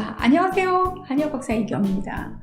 자, 안녕하세요. 한의학 박사 이경입니다.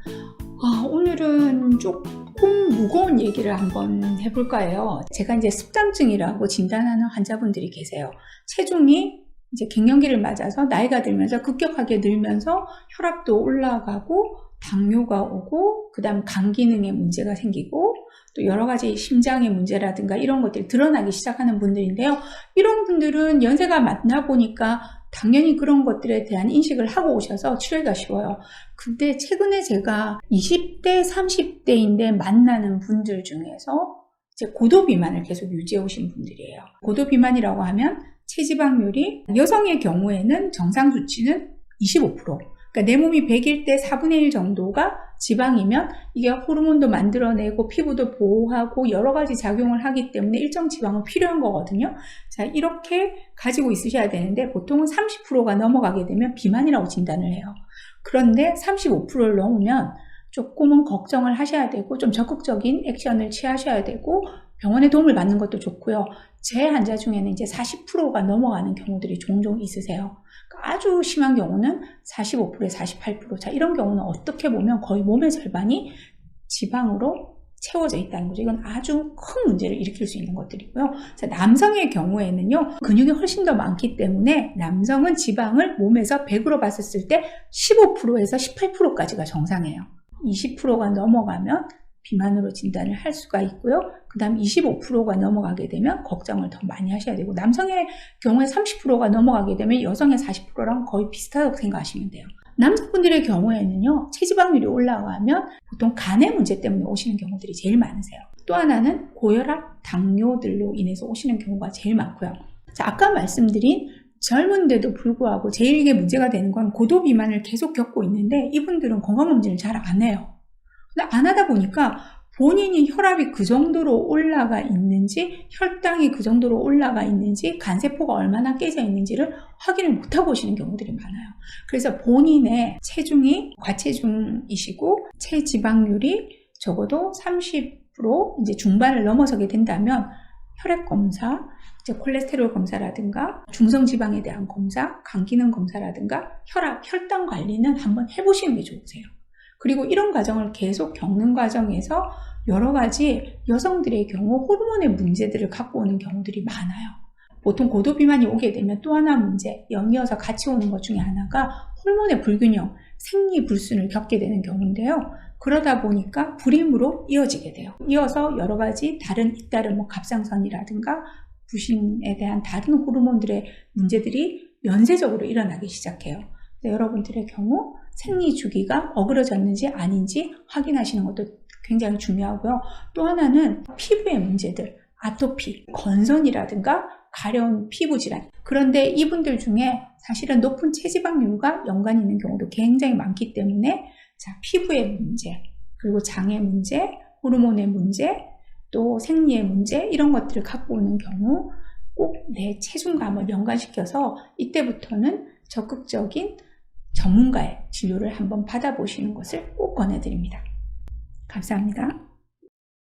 오늘은 조금 무거운 얘기를 한번 해볼까 해요. 제가 이제 습장증이라고 진단하는 환자분들이 계세요. 체중이 이제 갱년기를 맞아서 나이가 들면서 급격하게 늘면서 혈압도 올라가고 당뇨가 오고 그다음 간 기능에 문제가 생기고 또 여러 가지 심장의 문제라든가 이런 것들이 드러나기 시작하는 분들인데요. 이런 분들은 연세가 많나 보니까 당연히 그런 것들에 대한 인식을 하고 오셔서 치료가 쉬워요. 근데 최근에 제가 20대, 30대인데 만나는 분들 중에서 이제 고도비만을 계속 유지해 오신 분들이에요. 고도비만이라고 하면 체지방률이 여성의 경우에는 정상 수치는 25%. 그러니까 내 몸이 100일 때 4분의 1 정도가 지방이면 이게 호르몬도 만들어내고 피부도 보호하고 여러 가지 작용을 하기 때문에 일정 지방은 필요한 거거든요. 자, 이렇게 가지고 있으셔야 되는데 보통은 30%가 넘어가게 되면 비만이라고 진단을 해요. 그런데 35%를 넘으면 조금은 걱정을 하셔야 되고 좀 적극적인 액션을 취하셔야 되고 병원의 도움을 받는 것도 좋고요. 제 환자 중에는 이제 40%가 넘어가는 경우들이 종종 있으세요. 아주 심한 경우는 45%에 48%. 자, 이런 경우는 어떻게 보면 거의 몸의 절반이 지방으로 채워져 있다는 거죠. 이건 아주 큰 문제를 일으킬 수 있는 것들이고요. 자, 남성의 경우에는요, 근육이 훨씬 더 많기 때문에 남성은 지방을 몸에서 100으로 봤었을 때 15%에서 18%까지가 정상이에요. 20%가 넘어가면 비만으로 진단을 할 수가 있고요. 그 다음 25%가 넘어가게 되면 걱정을 더 많이 하셔야 되고 남성의 경우에 30%가 넘어가게 되면 여성의 40%랑 거의 비슷하다고 생각하시면 돼요. 남자분들의 경우에는요. 체지방률이 올라가면 보통 간의 문제 때문에 오시는 경우들이 제일 많으세요. 또 하나는 고혈압, 당뇨들로 인해서 오시는 경우가 제일 많고요. 자, 아까 말씀드린 젊은데도 불구하고 제일 이게 문제가 되는 건 고도비만을 계속 겪고 있는데 이분들은 건강검진을 잘 안 해요. 근데 안 하다 보니까 본인이 혈압이 그 정도로 올라가 있는지 혈당이 그 정도로 올라가 있는지 간세포가 얼마나 깨져 있는지를 확인을 못하고 오시는 경우들이 많아요. 그래서 본인의 체중이 과체중이시고 체지방률이 적어도 30% 이제 중반을 넘어서게 된다면 혈액검사, 이제 콜레스테롤 검사라든가 중성지방에 대한 검사, 간기능 검사라든가 혈압, 혈당 관리는 한번 해보시는 게 좋으세요. 그리고 이런 과정을 계속 겪는 과정에서 여러 가지 여성들의 경우 호르몬의 문제들을 갖고 오는 경우들이 많아요. 보통 고도비만이 오게 되면 또 하나 문제, 연이어서 같이 오는 것 중에 하나가 호르몬의 불균형, 생리불순을 겪게 되는 경우인데요. 그러다 보니까 불임으로 이어지게 돼요. 이어서 여러 가지 잇따른 갑상선이라든가 부신에 대한 다른 호르몬들의 문제들이 연쇄적으로 일어나기 시작해요. 여러분들의 경우 생리 주기가 어그러졌는지 아닌지 확인하시는 것도 굉장히 중요하고요. 또 하나는 피부의 문제들, 아토피, 건선이라든가 가려운 피부 질환. 그런데 이분들 중에 사실은 높은 체지방률과 연관이 있는 경우도 굉장히 많기 때문에 자, 피부의 문제, 그리고 장의 문제, 호르몬의 문제, 또 생리의 문제 이런 것들을 갖고 오는 경우 꼭 내 체중과 한번 연관시켜서 이때부터는 적극적인 전문가의 진료를 한번 받아보시는 것을 꼭 권해드립니다. 감사합니다.